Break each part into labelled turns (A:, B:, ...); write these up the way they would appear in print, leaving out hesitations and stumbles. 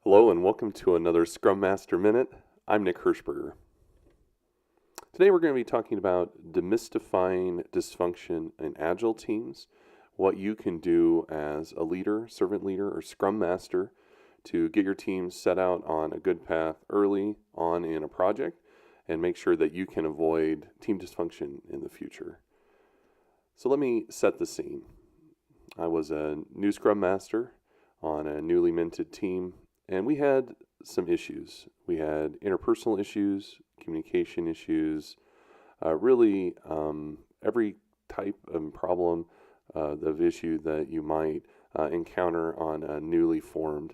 A: Hello and welcome to another Scrum Master Minute. I'm Nick Hirschberger. Today we're going to be talking about demystifying dysfunction in Agile teams, what you can do as a leader, servant leader, or Scrum Master to get your team set out on a good path early on in a project and make sure that you can avoid team dysfunction in the future. So let me set the scene. I was a new Scrum Master on a newly minted team, and we had some issues. We had interpersonal issues, communication issues, really every type of problem of issue that you might encounter on a newly formed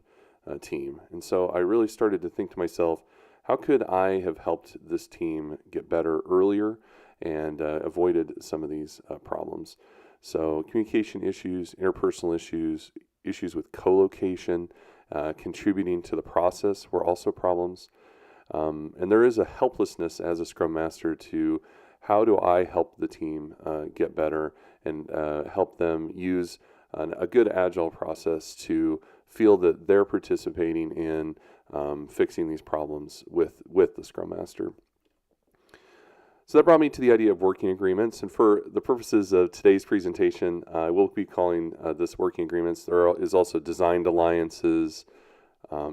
A: team. And so I really started to think to myself, how could I have helped this team get better earlier and avoided some of these problems? So communication issues, interpersonal issues, issues with co-location, contributing to the process were also problems. And there is a helplessness as a Scrum Master to how do I help the team get better and help them use a good Agile process to feel that they're participating in fixing these problems with the Scrum Master. So that brought me to the idea of working agreements, and for the purposes of today's presentation, I will be calling this working agreements. There is also designed alliances,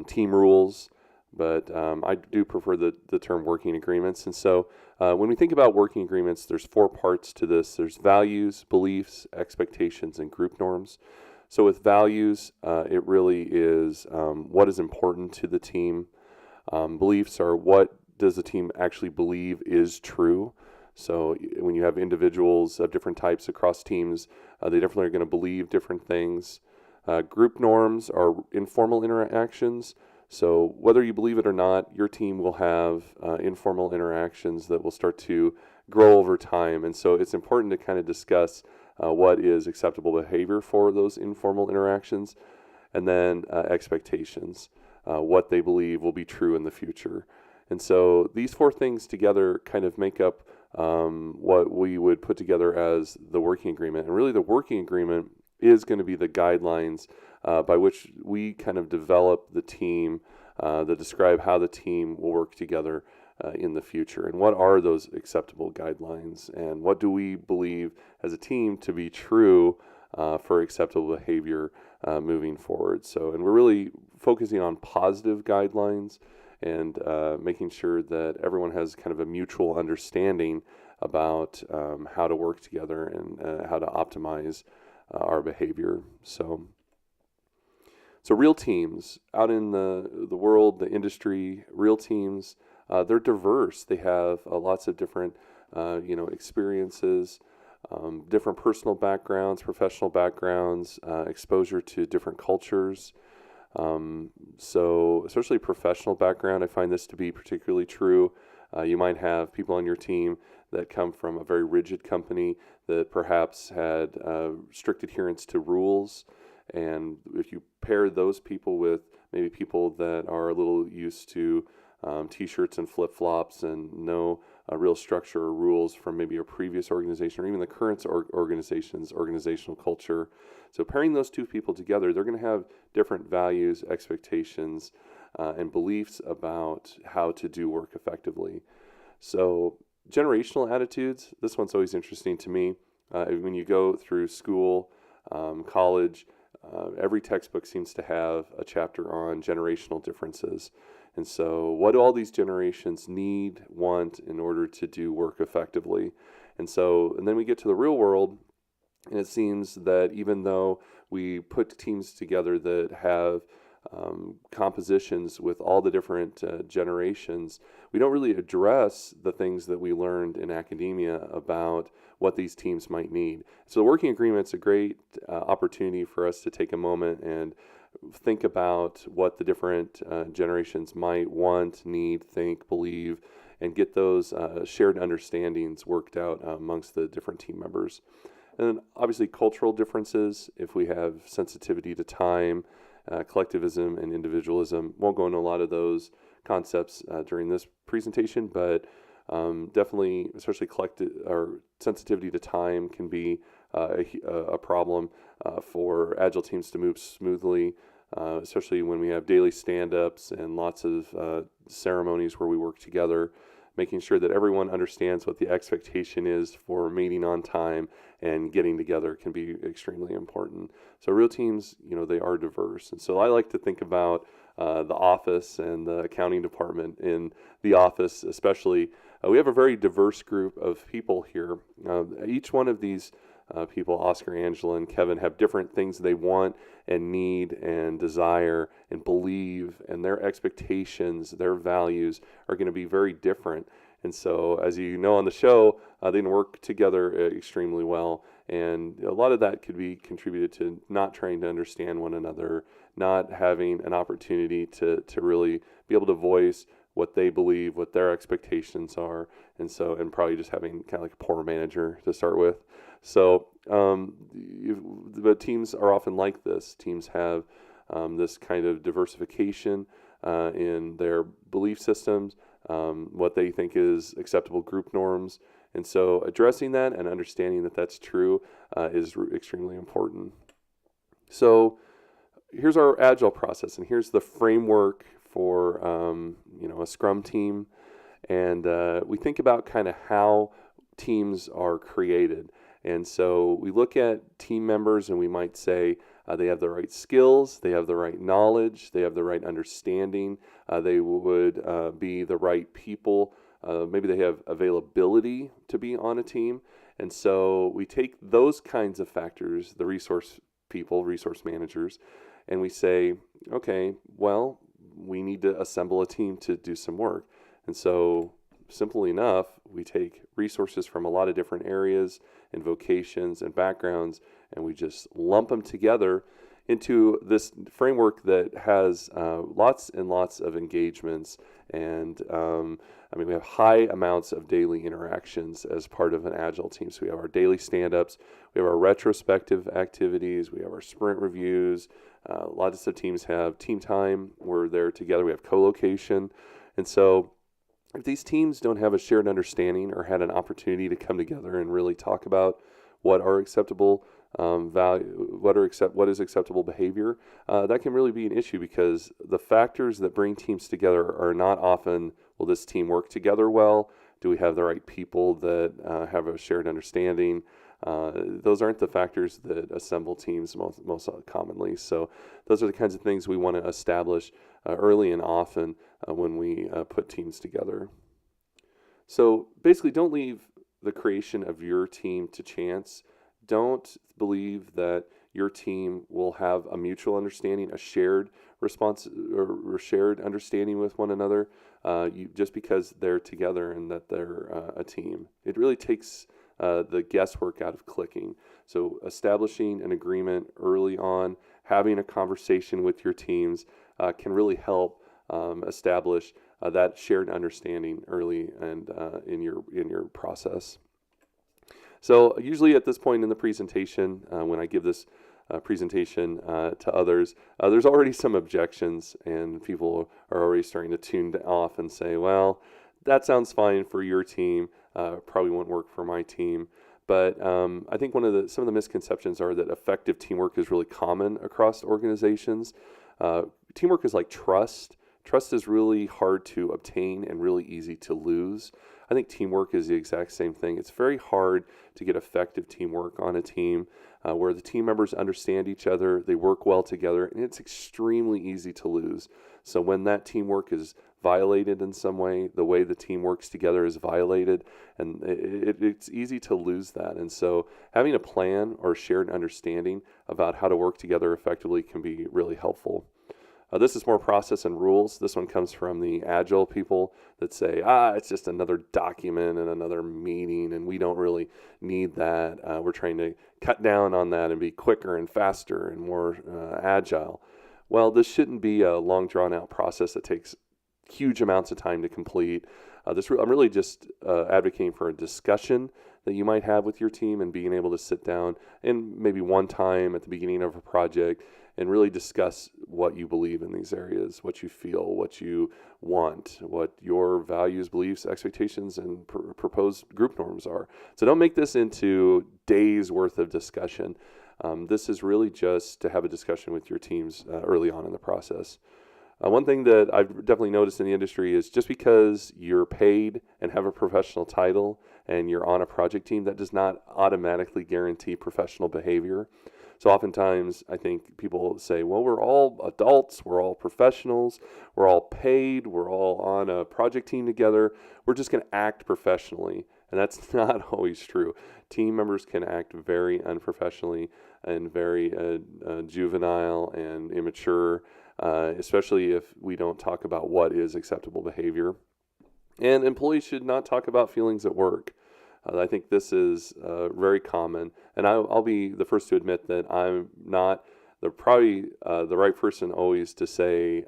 A: team rules, but I do prefer the term working agreements. And so when we think about working agreements, there's four parts to this. There's values, beliefs, expectations, and group norms. So with values, it really is what is important to the team. Beliefs are what does the team actually believe is true. So when you have individuals of different types across teams, they definitely are going to believe different things. Group norms are informal interactions. So whether you believe it or not, your team will have informal interactions that will start to grow over time. And so it's important to kind of discuss what is acceptable behavior for those informal interactions, and then expectations, what they believe will be true in the future. And so these four things together kind of make up what we would put together as the working agreement. And really the working agreement is going to be the guidelines by which we kind of develop the team that describe how the team will work together in the future. And what are those acceptable guidelines? And what do we believe as a team to be true for acceptable behavior moving forward? So, and we're really focusing on positive guidelines and making sure that everyone has kind of a mutual understanding about how to work together and how to optimize our behavior. So real teams out in the world, the industry, real teams, they're diverse. They have lots of different experiences, different personal backgrounds, professional backgrounds, exposure to different cultures. So especially professional background, I find this to be particularly true. You might have people on your team that come from a very rigid company that perhaps had strict adherence to rules. And if you pair those people with maybe people that are a little used to t-shirts and flip-flops and no real structure or rules from maybe a previous organization or even the current organization's organizational culture. So pairing those two people together, they're going to have different values, expectations, and beliefs about how to do work effectively. So generational attitudes, this one's always interesting to me. When you go through school, college, every textbook seems to have a chapter on generational differences. And so what do all these generations need, want in order to do work effectively? And then we get to the real world, and it seems that even though we put teams together that have compositions with all the different generations, we don't really address the things that we learned in academia about what these teams might need. So the working agreement's a great opportunity for us to take a moment and think about what the different generations might want, need, think, believe, and get those shared understandings worked out amongst the different team members. And then obviously cultural differences, if we have sensitivity to time, collectivism and individualism. Won't go into a lot of those concepts during this presentation, but definitely, especially sensitivity to time can be a problem for Agile teams to move smoothly. especially when we have daily stand-ups and lots of ceremonies where we work together, making sure that everyone understands what the expectation is for meeting on time and getting together can be extremely important. So real teams, they are diverse. And so I like to think about the office and the accounting department. In the office especially, we have a very diverse group of people here. Each one of these people, Oscar, Angela, and Kevin, have different things they want and need and desire and believe, and their expectations, their values are going to be very different. And so, as you know on the show, they can work together extremely well. And a lot of that could be contributed to not trying to understand one another, not having an opportunity to really be able to voice what they believe, what their expectations are, and probably just having kind of like a poor manager to start with. So, but teams are often like this. Teams have this kind of diversification in their belief systems, what they think is acceptable group norms, and so addressing that and understanding that that's true is extremely important. So, here's our Agile process, and here's the framework for a Scrum team, and we think about kind of how teams are created. And so we look at team members and we might say they have the right skills, they have the right knowledge, they have the right understanding, they would be the right people, maybe they have availability to be on a team. And so we take those kinds of factors, the resource people, resource managers, and we say, okay, well, we need to assemble a team to do some work. And so simply enough, we take resources from a lot of different areas and vocations and backgrounds, and we just lump them together into this framework that has lots and lots of engagements. And we have high amounts of daily interactions as part of an Agile team. So we have our daily stand-ups, we have our retrospective activities, we have our sprint reviews. Lots of teams have team time. We're there together. We have colocation. And so if these teams don't have a shared understanding or had an opportunity to come together and really talk about what are acceptable what is acceptable behavior, that can really be an issue, because the factors that bring teams together are not often, will this team work together well? Do we have the right people that have a shared understanding? Those aren't the factors that assemble teams most commonly. So those are the kinds of things we want to establish early and often when we put teams together. So basically, don't leave the creation of your team to chance. Don't believe that your team will have a mutual understanding, a shared response or shared understanding with one another, just because they're together and that they're a team. It really takes the guesswork out of clicking. So establishing an agreement early on, having a conversation with your teams can really help establish that shared understanding early and in your process. So usually at this point in the presentation, when I give this presentation to others, there's already some objections, and people are already starting to tune off and say, well, that sounds fine for your team, probably won't work for my team. But I think some of the misconceptions are that effective teamwork is really common across organizations. Teamwork is like trust. Trust is really hard to obtain and really easy to lose. I think teamwork is the exact same thing. It's very hard to get effective teamwork on a team where the team members understand each other, they work well together, and it's extremely easy to lose. So when that teamwork is violated in some way, the way the team works together is violated, and it's easy to lose that. And so having a plan or shared understanding about how to work together effectively can be really helpful. This is more process and rules. This one comes from the Agile people that say, it's just another document and another meeting, and we don't really need that. We're trying to cut down on that and be quicker and faster and more agile. Well, this shouldn't be a long, drawn-out process that takes huge amounts of time to complete. I'm really just advocating for a discussion that you might have with your team, and being able to sit down and maybe one time at the beginning of a project and really discuss what you believe in these areas, what you feel, what you want, what your values, beliefs, expectations, and proposed group norms are. So don't make this into days worth of discussion. This is really just to have a discussion with your teams early on in the process. One thing that I've definitely noticed in the industry is just because you're paid and have a professional title and you're on a project team, that does not automatically guarantee professional behavior. So oftentimes I think people say, well, we're all adults, we're all professionals, we're all paid, we're all on a project team together, we're just going to act professionally. And that's not always true. Team members can act very unprofessionally and very juvenile and immature, especially if we don't talk about what is acceptable behavior. And employees should not talk about feelings at work. I think this is very common, and I'll be the first to admit that I'm not probably the right person always to say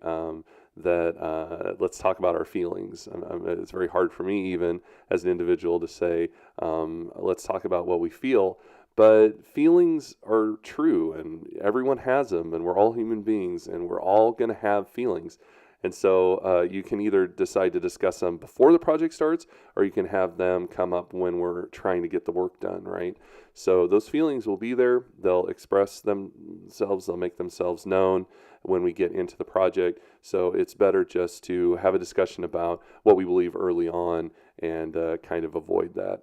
A: that let's talk about our feelings. It's very hard for me even as an individual to say let's talk about what we feel. But feelings are true, and everyone has them, and we're all human beings, and we're all going to have feelings. And so you can either decide to discuss them before the project starts, or you can have them come up when we're trying to get the work done, right? So those feelings will be there. They'll express themselves. They'll make themselves known when we get into the project. So it's better just to have a discussion about what we believe early on and kind of avoid that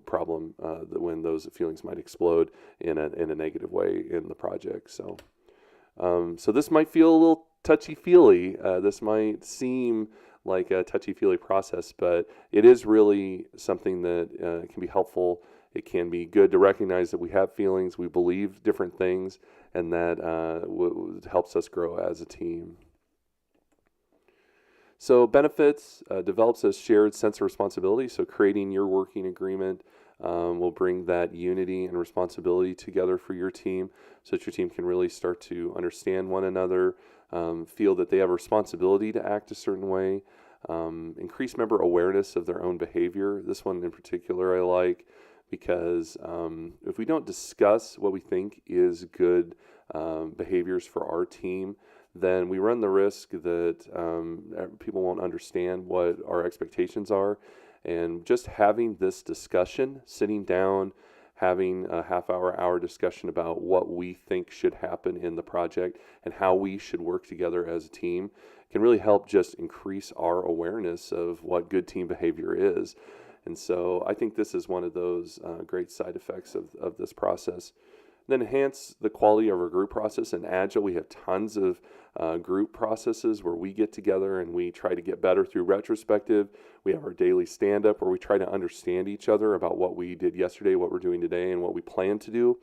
A: problem when those feelings might explode in a negative way in the project. So this might feel a little touchy-feely. This might seem like a touchy-feely process, but it is really something that can be helpful. It can be good to recognize that we have feelings, we believe different things, and that helps us grow as a team. So benefits develops a shared sense of responsibility. So creating your working agreement will bring that unity and responsibility together for your team so that your team can really start to understand one another, feel that they have a responsibility to act a certain way, increase member awareness of their own behavior. This one in particular I like because if we don't discuss what we think is good behaviors for our team, then we run the risk that people won't understand what our expectations are. And just having this discussion, sitting down, having a hour discussion about what we think should happen in the project and how we should work together as a team can really help just increase our awareness of what good team behavior is. And so I think this is one of those great side effects of this process. Then enhance the quality of our group process. In Agile, we have tons of group processes where we get together and we try to get better through retrospective. We have our daily stand-up where we try to understand each other about what we did yesterday, what we're doing today, and what we plan to do.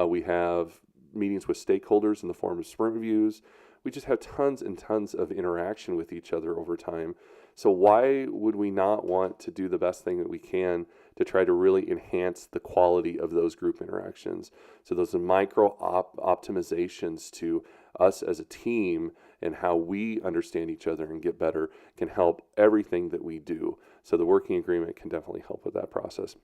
A: We have meetings with stakeholders in the form of sprint reviews. We just have tons and tons of interaction with each other over time. So why would we not want to do the best thing that we can to try to really enhance the quality of those group interactions? So those are micro optimizations to us as a team and how we understand each other and get better can help everything that we do. So the working agreement can definitely help with that process.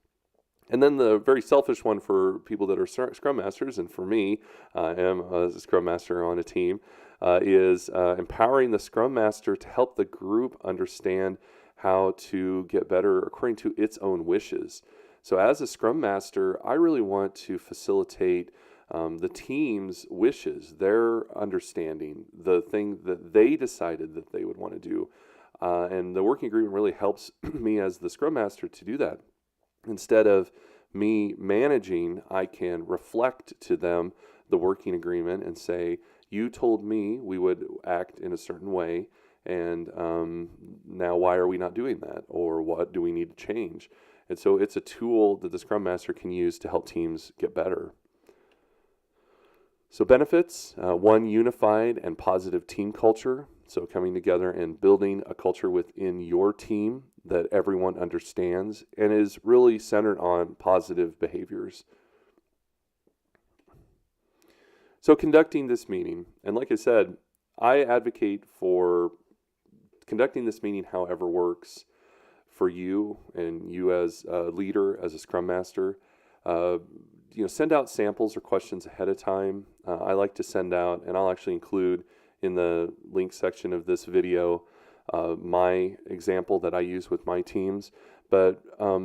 A: And then the very selfish one for people that are Scrum Masters, and for me, I am a Scrum Master on a team, is empowering the Scrum Master to help the group understand how to get better according to its own wishes. So as a Scrum Master, I really want to facilitate the team's wishes, their understanding, the thing that they decided that they would want to do. And the working agreement really helps me as the Scrum Master to do that. Instead of me managing, I can reflect to them the working agreement and say, you told me we would act in a certain way, and now why are we not doing that? Or what do we need to change? And so it's a tool that the Scrum Master can use to help teams get better. So benefits, one, unified and positive team culture. So coming together and building a culture within your team that everyone understands and is really centered on positive behaviors. So conducting this meeting, and like I said, I advocate for conducting this meeting however works for you and you as a leader, as a Scrum Master. Send out samples or questions ahead of time. I like to send out, and I'll actually include in the link section of this video my example that I use with my teams. But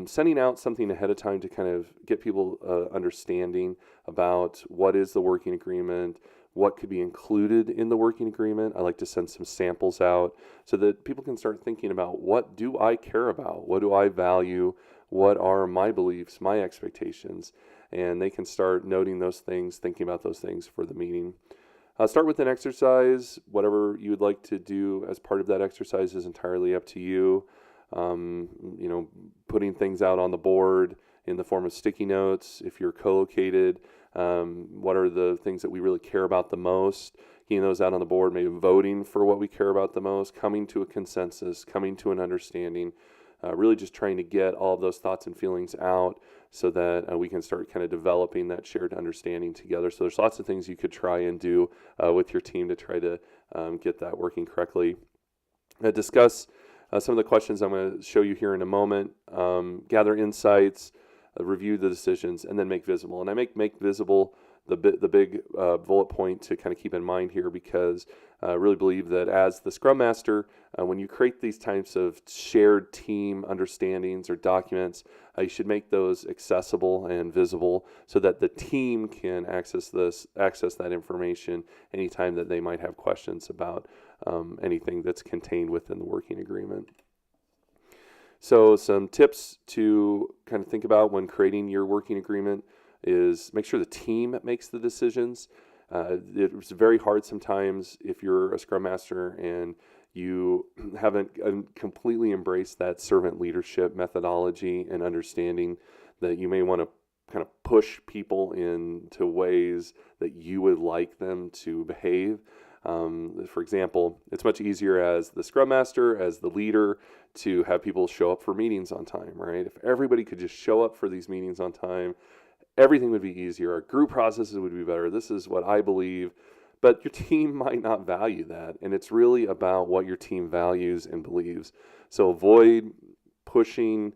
A: sending out something ahead of time to kind of get people understanding about what is the working agreement, what could be included in the working agreement. I like to send some samples out so that people can start thinking about, what do I care about? What do I value? What are my beliefs, my expectations? And they can start noting those things, thinking about those things for the meeting. Start with an exercise. Whatever you would like to do as part of that exercise is entirely up to you. Putting things out on the board in the form of sticky notes. If you're co-located, what are the things that we really care about the most? Getting those out on the board, maybe voting for what we care about the most, coming to a consensus, coming to an understanding, really just trying to get all of those thoughts and feelings out so that we can start kind of developing that shared understanding together. So there's lots of things you could try and do with your team to try to get that working correctly. Discuss some of the questions I'm going to show you here in a moment. Gather insights, review the decisions, and then make visible. And I make visible the big bullet point to kind of keep in mind here, because I really believe that as the Scrum Master, when you create these types of shared team understandings or documents, you should make those accessible and visible so that the team can access that information anytime that they might have questions about anything that's contained within the working agreement. So some tips to kind of think about when creating your working agreement is make sure the team makes the decisions. It's very hard sometimes if you're a Scrum Master and you haven't completely embraced that servant leadership methodology and understanding that you may want to kind of push people into ways that you would like them to behave. For example, it's much easier as the Scrum Master, as the leader, to have people show up for meetings on time, right? If everybody could just show up for these meetings on time, everything would be easier. Our group processes would be better. This is what I believe. But your team might not value that. And it's really about what your team values and believes. So avoid pushing,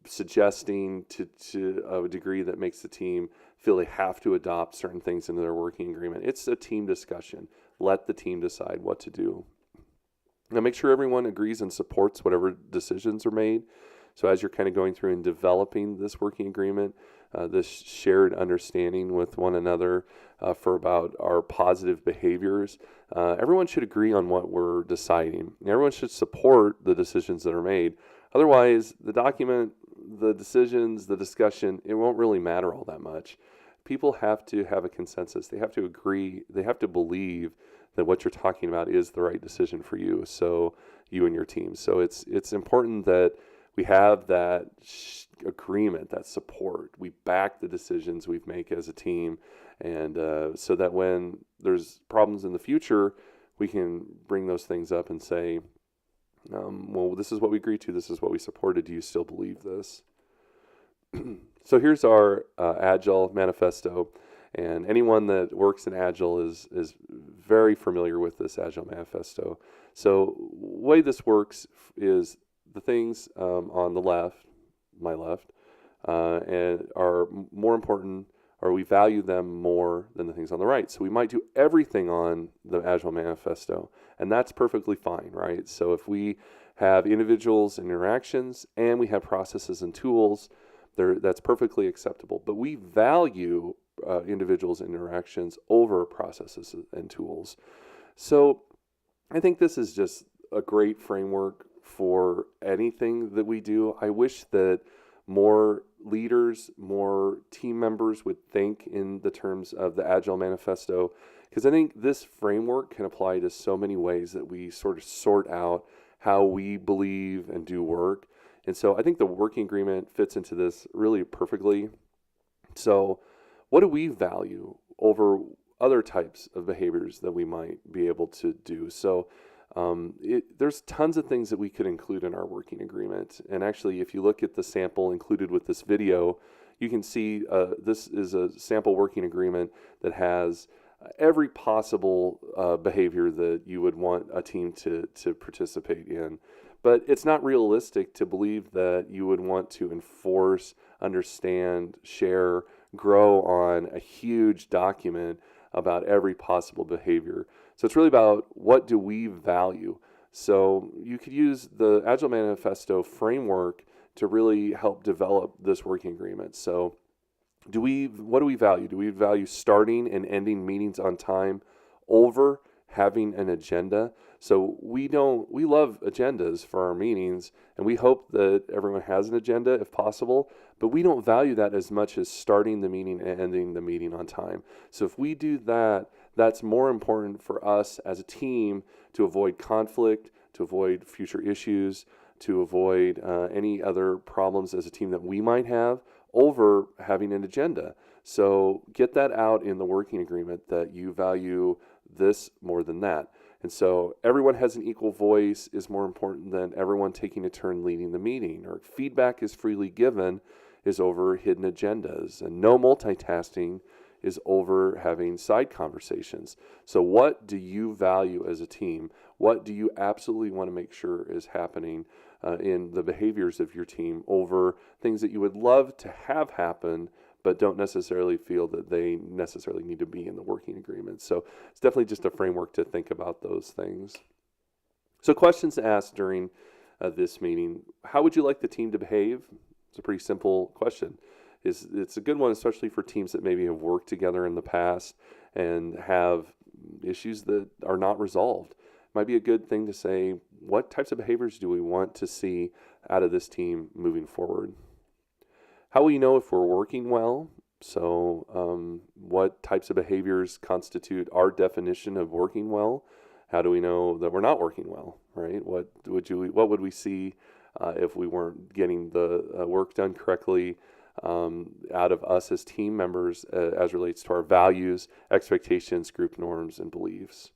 A: suggesting to a degree that makes the team feel they have to adopt certain things into their working agreement. It's a team discussion. Let the team decide what to do. Now make sure everyone agrees and supports whatever decisions are made. So as you're kind of going through and developing this working agreement, this shared understanding with one another for about our positive behaviors, everyone should agree on what we're deciding. Everyone should support the decisions that are made. Otherwise, the document, the decisions, the discussion, it won't really matter all that much. People have to have a consensus. They have to agree. They have to believe that what you're talking about is the right decision for you, so you and your team. So it's important that we have that agreement, that support. We back the decisions we make as a team, and so that when there's problems in the future, we can bring those things up and say, well, this is what we agreed to. This is what we supported. Do you still believe this? So here's our Agile Manifesto. And anyone that works in Agile is very familiar with this Agile Manifesto. So the way this works is the things on the left, my left, and are more important, or we value them more than the things on the right. So we might do everything on the Agile Manifesto, and that's perfectly fine, right? So if we have individuals and interactions, and we have processes and tools, that's perfectly acceptable. But we value individuals and interactions over processes and tools. So I think this is just a great framework for anything that we do. I wish that more leaders, more team members would think in the terms of the Agile Manifesto, because I think this framework can apply to so many ways that we sort of sort out how we believe and do work. And so I think the working agreement fits into this really perfectly. So what do we value over other types of behaviors that we might be able to do? So there's tons of things that we could include in our working agreement. And actually, if you look at the sample included with this video, you can see this is a sample working agreement that has every possible behavior that you would want a team to participate in. But it's not realistic to believe that you would want to enforce, understand, share, grow on a huge document about every possible behavior. So it's really about what do we value. So you could use the Agile Manifesto framework really help develop this working agreement. So what do we value? Do we value starting and ending meetings on time over having an agenda? So we love agendas for our meetings, and we hope that everyone has an agenda if possible, but we don't value that as much as starting the meeting and ending the meeting on time. So if we do that, that's more important for us as a team to avoid conflict, to avoid future issues, to avoid any other problems as a team that we might have over having an agenda. So get that out in the working agreement that you value this more than that. And so everyone has an equal voice is more important than everyone taking a turn leading the meeting, or feedback is freely given is over hidden agendas, and no multitasking is over having side conversations. So what do you value as a team? What do you absolutely want to make sure is happening in the behaviors of your team over things that you would love to have happen, but don't necessarily feel that they necessarily need to be in the working agreement? So it's definitely just a framework to think about those things. So questions to ask during this meeting: how would you like the team to behave? It's a pretty simple question. It's a good one, especially for teams that maybe have worked together in the past and have issues that are not resolved. Might be a good thing to say, what types of behaviors do we want to see out of this team moving forward? How will you know if we're working well? So what types of behaviors constitute our definition of working well? How do we know that we're not working well, right? What would we see if we weren't getting the work done correctly out of us as team members as relates to our values, expectations, group norms, and beliefs?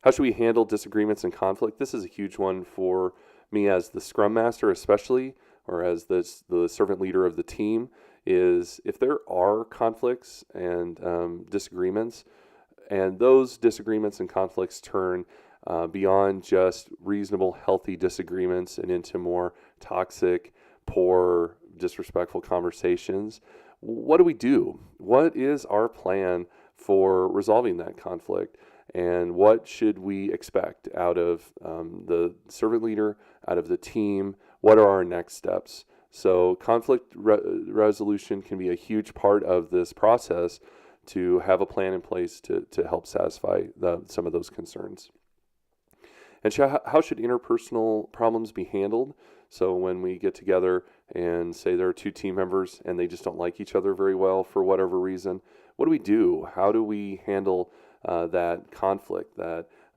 A: How should we handle disagreements and conflict? This is a huge one for me as the Scrum Master especially, or as the servant leader of the team, is if there are conflicts and disagreements, and those disagreements and conflicts turn beyond just reasonable, healthy disagreements and into more toxic, poor, disrespectful conversations, what do we do? What is our plan for resolving that conflict? And what should we expect out of the servant leader, out of the team? What are our next steps? So conflict resolution can be a huge part of this process to have a plan in place to help satisfy some of those concerns. And how should interpersonal problems be handled? So when we get together and say there are two team members and they just don't like each other very well for whatever reason, what do we do? How do we handle that conflict?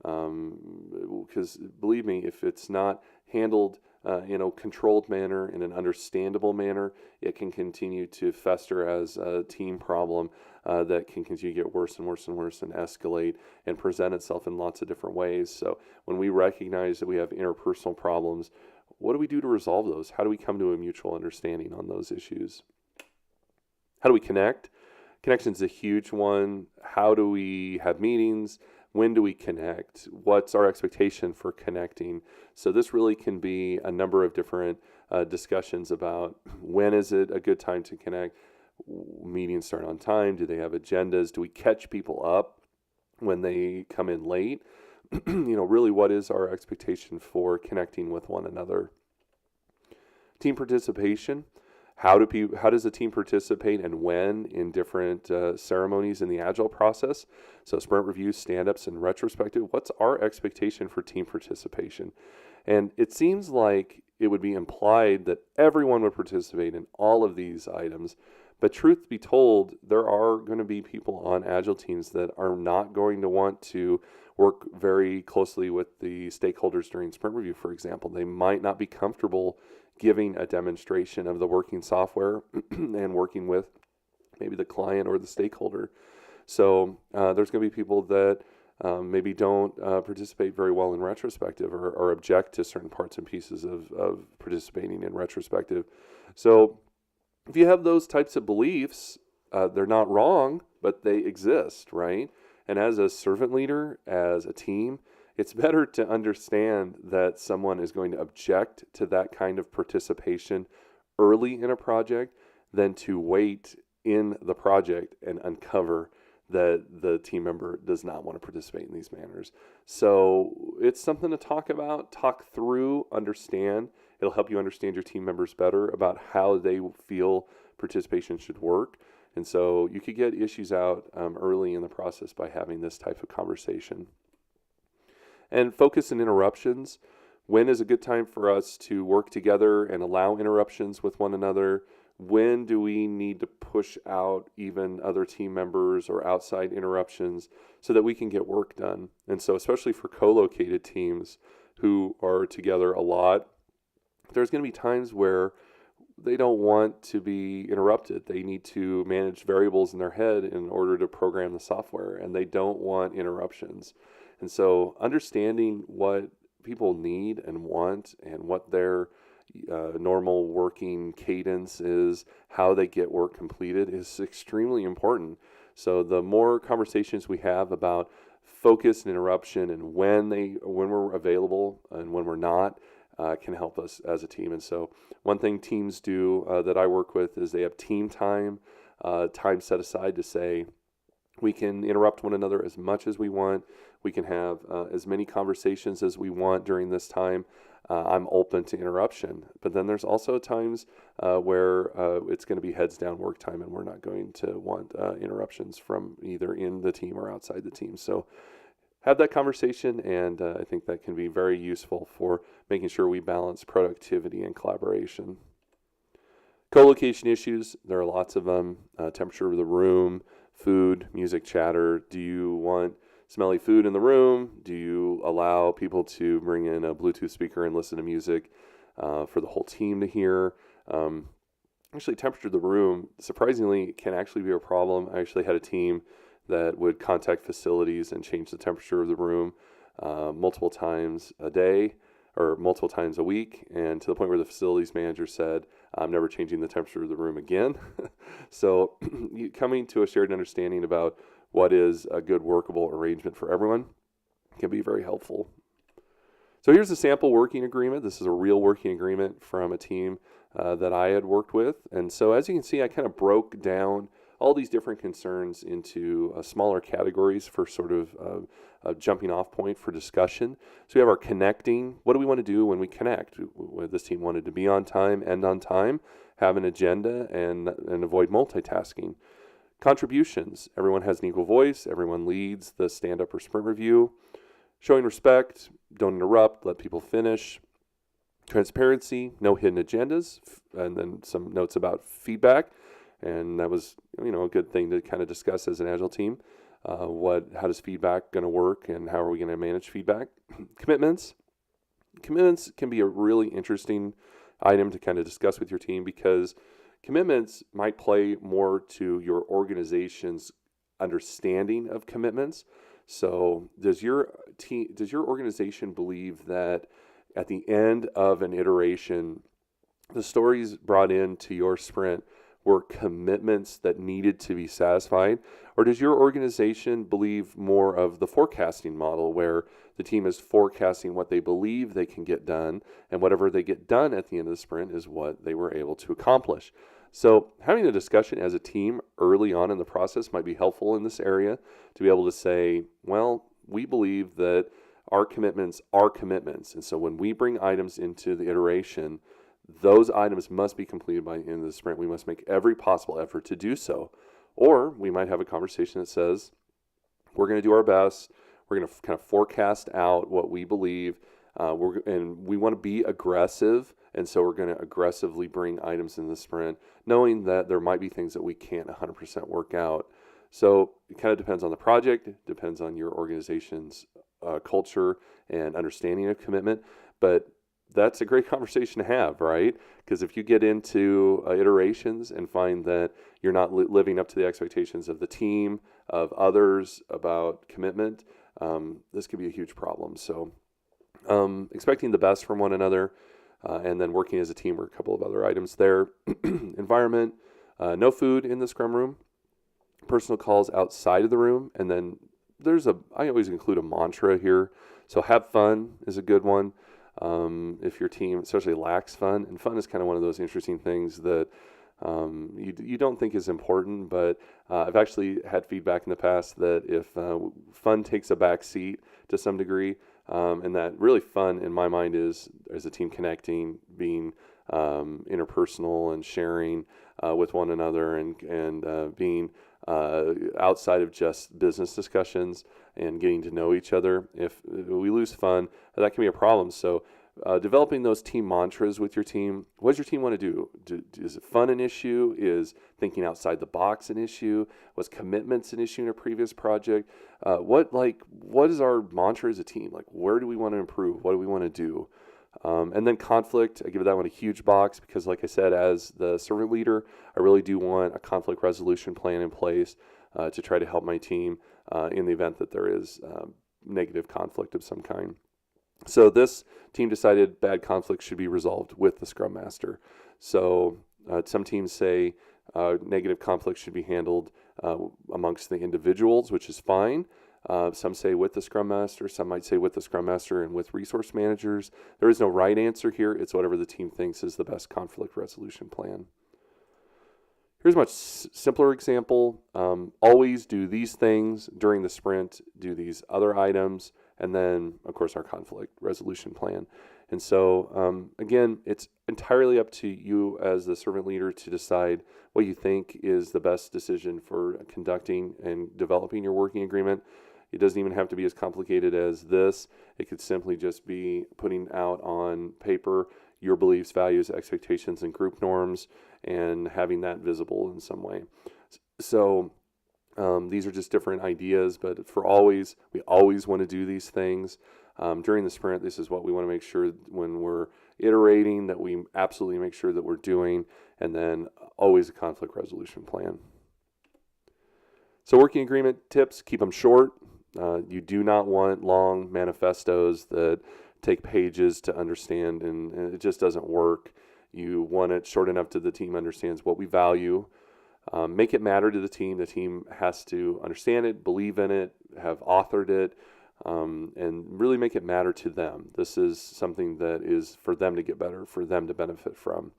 A: Because believe me, if it's not handled in a controlled manner, in an understandable manner, it can continue to fester as a team problem that can continue to get worse and worse and worse and escalate and present itself in lots of different ways. So when we recognize that we have interpersonal problems, what do we do to resolve those? How do we come to a mutual understanding on those issues? How do we connect? Connection is a huge one. How do we have meetings? When do we connect? What's our expectation for connecting? So this really can be a number of different discussions about when is it a good time to connect? Meetings start on time? Do they have agendas? Do we catch people up when they come in late? Really, what is our expectation for connecting with one another? Team participation. How does a team participate and when in different ceremonies in the Agile process? So sprint reviews, stand-ups, and retrospective. What's our expectation for team participation? And it seems like it would be implied that everyone would participate in all of these items. But truth be told, there are going to be people on Agile teams that are not going to want to work very closely with the stakeholders during sprint review, for example. They might not be comfortable giving a demonstration of the working software and working with maybe the client or the stakeholder. So there's going to be people that maybe don't participate very well in retrospective or object to certain parts and pieces of participating in retrospective. So if you have those types of beliefs, they're not wrong, but they exist, right? And as a servant leader, as a team, it's better to understand that someone is going to object to that kind of participation early in a project than to wait in the project and uncover that the team member does not want to participate in these manners. So it's something to talk about, talk through, understand, It'll help you understand your team members better about how they feel participation should work. And so you could get issues out early in the process by having this type of conversation. And focus and interruptions. When is a good time for us to work together and allow interruptions with one another? When do we need to push out even other team members or outside interruptions so that we can get work done? And so especially for co-located teams who are together a lot, there's going to be times where they don't want to be interrupted. They need to manage variables in their head in order to program the software, and they don't want interruptions. And so understanding what people need and want and what their normal working cadence is, how they get work completed, is extremely important. So the more conversations we have about focus and interruption and when we're available and when we're not, can help us as a team. And so one thing teams do that I work with is they have team time set aside to say, we can interrupt one another as much as we want. We can have as many conversations as we want during this time. I'm open to interruption. But then there's also times where it's going to be heads down work time, and we're not going to want interruptions from either in the team or outside the team. So have that conversation, and I think that can be very useful for making sure we balance productivity and collaboration. Colocation issues, there are lots of them. Temperature of the room, food, music, chatter. Do you want smelly food in the room? Do you allow people to bring in a Bluetooth speaker and listen to music for the whole team to hear? Actually, temperature of the room, surprisingly, can actually be a problem. I actually had a team that would contact facilities and change the temperature of the room multiple times a day or multiple times a week, and to the point where the facilities manager said, I'm never changing the temperature of the room again. So coming to a shared understanding about what is a good workable arrangement for everyone can be very helpful. So here's a sample working agreement. This is a real working agreement from a team that I had worked with. And so as you can see, I kind of broke down all these different concerns into smaller categories for sort of a jumping off point for discussion. So we have our connecting. What do we want to do when we connect? This team wanted to be on time, end on time, have an agenda, and avoid multitasking. Contributions. Everyone has an equal voice. Everyone leads the stand-up or sprint review. Showing respect. Don't interrupt. Let people finish. Transparency. No hidden agendas. And then some notes about feedback. And that was, a good thing to kind of discuss as an Agile team. How does feedback going to work, and how are we going to manage feedback? Commitments. Commitments can be a really interesting item to kind of discuss with your team, because commitments might play more to your organization's understanding of commitments. So does your organization believe that at the end of an iteration, the stories brought into your sprint were commitments that needed to be satisfied? Or does your organization believe more of the forecasting model, where the team is forecasting what they believe they can get done, and whatever they get done at the end of the sprint is what they were able to accomplish? So having a discussion as a team early on in the process might be helpful in this area, to be able to say, well, we believe that our commitments are commitments. And so when we bring items into the iteration, those items must be completed by the end of the sprint. We must make every possible effort to do so. Or we might have a conversation that says, we're going to do our best. We're going to kind of forecast out what we believe, and we want to be aggressive. And so we're going to aggressively bring items in the sprint, knowing that there might be things that we can't 100% work out. So it kind of depends on the project, it depends on your organization's culture and understanding of commitment. But that's a great conversation to have, right? Because if you get into iterations and find that you're not living up to the expectations of the team, of others about commitment, this could be a huge problem. So expecting the best from one another, and then working as a team are a couple of other items there. Environment, no food in the scrum room, personal calls outside of the room, and then I always include a mantra here. So have fun is a good one. If your team especially lacks fun, and fun is kind of one of those interesting things that you don't think is important, but I've actually had feedback in the past that if fun takes a back seat to some degree, and that really fun in my mind is as a team connecting, being interpersonal and sharing with one another, and being outside of just business discussions and getting to know each other. If we lose fun, that can be a problem. So developing those team mantras with your team. What does your team want to do? Is it fun an issue? Is thinking outside the box an issue? Was commitments an issue in a previous project? What is our mantra as a team? Like, where do we want to improve? What do we want to do? And then conflict, I give that one a huge box because, like I said, as the servant leader, I really do want a conflict resolution plan in place to try to help my team in the event that there is negative conflict of some kind. So this team decided bad conflict should be resolved with the Scrum Master. So some teams say negative conflict should be handled amongst the individuals, which is fine. Some say with the Scrum Master, some might say with the Scrum Master and with resource managers. There is no right answer here. It's whatever the team thinks is the best conflict resolution plan. Here's a much simpler example. Always do these things during the sprint, do these other items, and then, of course, our conflict resolution plan. And so, again, it's entirely up to you as the servant leader to decide what you think is the best decision for conducting and developing your working agreement. It doesn't even have to be as complicated as this. It could simply just be putting out on paper your beliefs, values, expectations, and group norms, and having that visible in some way. So these are just different ideas, but we always want to do these things. During the sprint, this is what we want to make sure when we're iterating that we absolutely make sure that we're doing, and then always a conflict resolution plan. So working agreement tips, keep them short. You do not want long manifestos that take pages to understand, and it just doesn't work. You want it short enough that the team understands what we value. Make it matter to the team. The team has to understand it, believe in it, have authored it, and really make it matter to them. This is something that is for them to get better, for them to benefit from.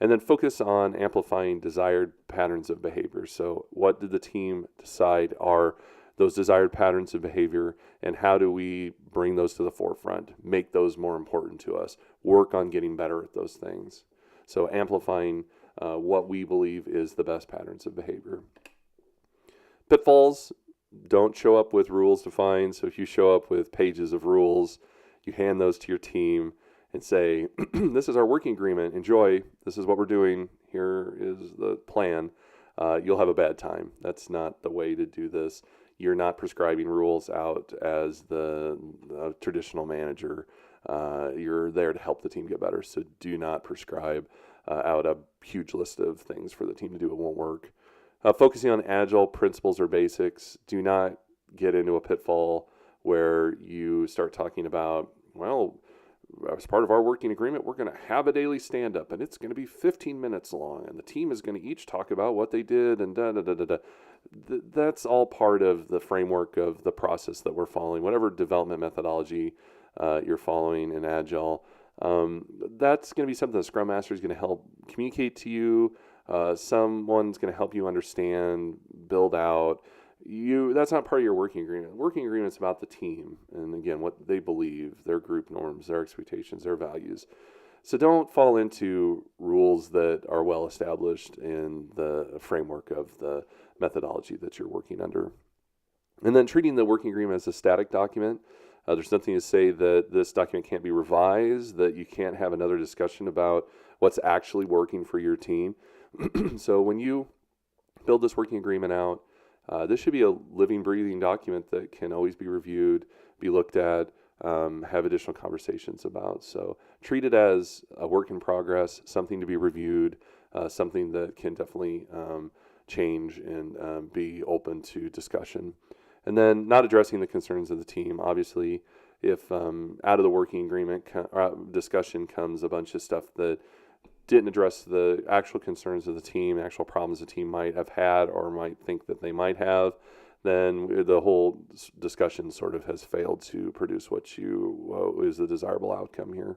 A: And then focus on amplifying desired patterns of behavior. So what did the team decide are those desired patterns of behavior, and how do we bring those to the forefront, make those more important to us, work on getting better at those things. So amplifying what we believe is the best patterns of behavior. Pitfalls, don't show up with rules defined. So if you show up with pages of rules, you hand those to your team and say, this is our working agreement, enjoy, this is what we're doing, here is the plan. You'll have a bad time. That's not the way to do this. You're not prescribing rules out as the traditional manager. You're there to help the team get better. So do not prescribe out a huge list of things for the team to do. It won't work. Focusing on Agile principles or basics. Do not get into a pitfall where you start talking about, well, as part of our working agreement, we're going to have a daily stand-up, and it's going to be 15 minutes long, and the team is going to each talk about what they did, and da-da-da-da-da. That's all part of the framework of the process that we're following, whatever development methodology you're following in Agile. That's going to be something the Scrum Master is going to help communicate to you. Someone's going to help you understand, build out. That's not part of your working agreement. Working agreement is about the team, and again, what they believe, their group norms, their expectations, their values. So don't fall into rules that are well established in the framework of the methodology that you're working under. And then treating the working agreement as a static document. There's nothing to say that this document can't be revised, that you can't have another discussion about what's actually working for your team. So when you build this working agreement out, this should be a living, breathing document that can always be reviewed, be looked at, have additional conversations about. So treat it as a work in progress, something to be reviewed, something that can definitely change and be open to discussion. And then not addressing the concerns of the team. Obviously, if out of the working agreement discussion comes a bunch of stuff that didn't address the actual concerns of the team, actual problems the team might have had or might think that they might have, then the whole discussion sort of has failed to produce what is the desirable outcome here.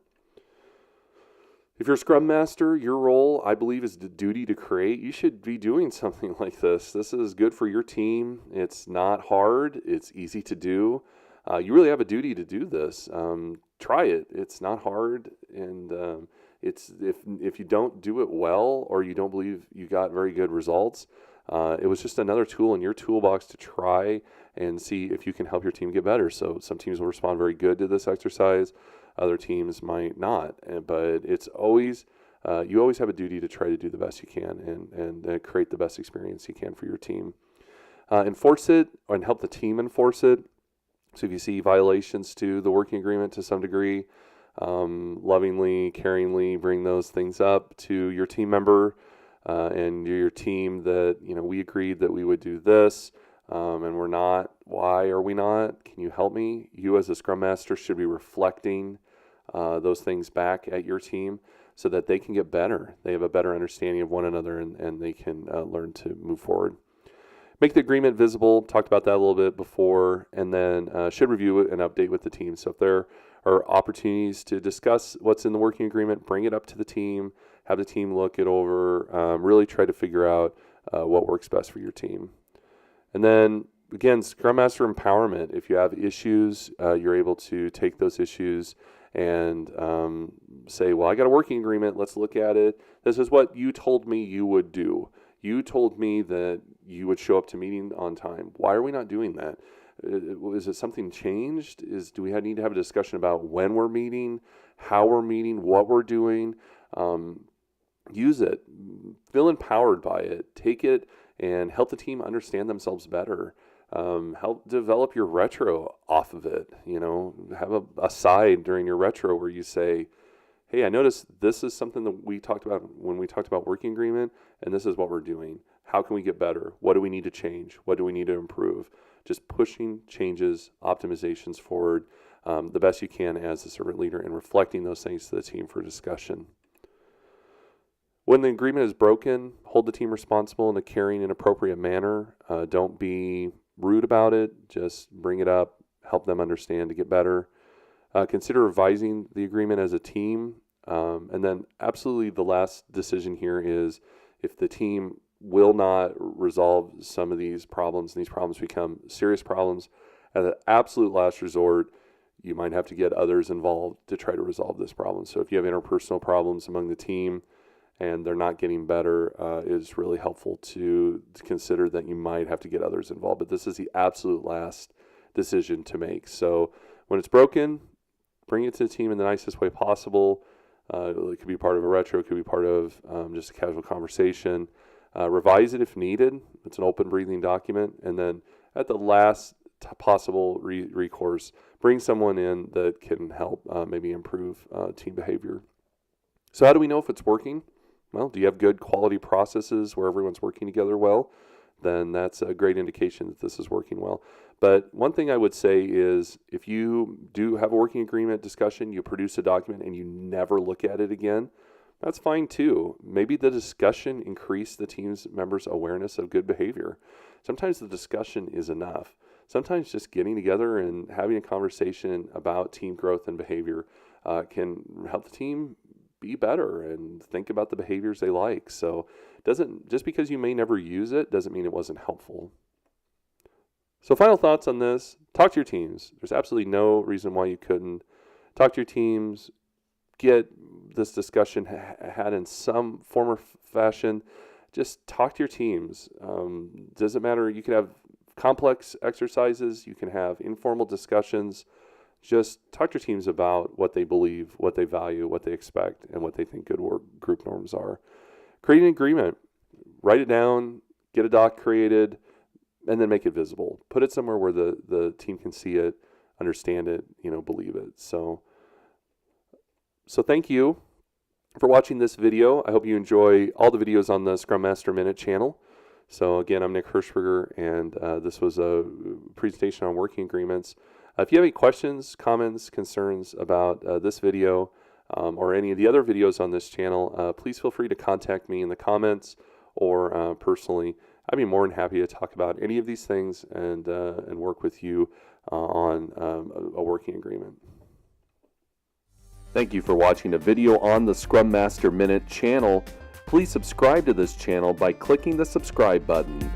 A: If you're a Scrum Master, your role, I believe, is the duty to create. You should be doing something like this. This is good for your team. It's not hard. It's easy to do. You really have a duty to do this. Try it. It's not hard, and it's if you don't do it well or you don't believe you got very good results, it was just another tool in your toolbox to try and see if you can help your team get better. So some teams will respond very good to this exercise. Other teams might not, but it's always you always have a duty to try to do the best you can and create the best experience you can for your team. Enforce it and help the team enforce it. So if you see violations to the working agreement to some degree, lovingly, caringly bring those things up to your team member and your team that, we agreed that we would do this and we're not. Why are we not? Can you help me? You as a Scrum Master should be reflecting those things back at your team so that they can get better. They have a better understanding of one another and they can learn to move forward. Make the agreement visible. Talked about that a little bit before, and then should review it and update with the team. So if there are opportunities to discuss what's in the working agreement, bring it up to the team, have the team look it over, really try to figure out what works best for your team. And then, again, Scrum Master empowerment. If you have issues, you're able to take those issues and say, well, I got a working agreement. Let's look at it. This is what you told me you would do. You told me that you would show up to meeting on time. Why are we not doing that? Is it something changed? Do we need to have a discussion about when we're meeting, how we're meeting, what we're doing? Use it. Feel empowered by it. Take it and help the team understand themselves better. Help develop your retro off of it. Have a side during your retro where you say, hey, I noticed this is something that we talked about when we talked about working agreement, and this is what we're doing. How can we get better? What do we need to change? What do we need to improve? Just pushing changes, optimizations forward the best you can as a servant leader and reflecting those things to the team for discussion. When the agreement is broken, hold the team responsible in a caring and appropriate manner. Don't be rude about it. Just bring it up, help them understand to get better. Consider revising the agreement as a team. And then absolutely the last decision here is if the team will not resolve some of these problems and these problems become serious problems, at the absolute last resort, you might have to get others involved to try to resolve this problem. So if you have interpersonal problems among the team and they're not getting better, it's really helpful to consider that you might have to get others involved. But this is the absolute last decision to make. So when it's broken, bring it to the team in the nicest way possible. It could be part of a retro, it could be part of just a casual conversation. Revise it if needed. It's an open breathing document. And then at the last possible recourse, bring someone in that can help maybe improve team behavior. So how do we know if it's working? Well, do you have good quality processes where everyone's working together well? Then that's a great indication that this is working well. But one thing I would say is if you do have a working agreement discussion, you produce a document and you never look at it again, that's fine too. Maybe the discussion increased the team's members' awareness of good behavior. Sometimes the discussion is enough. Sometimes just getting together and having a conversation about team growth and behavior can help the team be better and think about the behaviors they like. So just because you may never use it doesn't mean it wasn't helpful. So final thoughts on this, talk to your teams. There's absolutely no reason why you couldn't. Talk to your teams, get this discussion had in some form or fashion. Just talk to your teams. Doesn't matter, you can have complex exercises, you can have informal discussions. Just talk to your teams about what they believe, what they value, what they expect, and what they think good work group norms are. Create an agreement. Write it down, get a doc created, and then make it visible. Put it somewhere where the team can see it, understand it, believe it. So thank you for watching this video. I hope you enjoy all the videos on the Scrum Master Minute channel. So again, I'm Nick Hirschberger, and this was a presentation on working agreements. If you have any questions, comments, concerns about this video or any of the other videos on this channel, please feel free to contact me in the comments or personally. I'd be more than happy to talk about any of these things and work with you on a working agreement. Thank you for watching a video on the Scrum Master Minute channel. Please subscribe to this channel by clicking the subscribe button.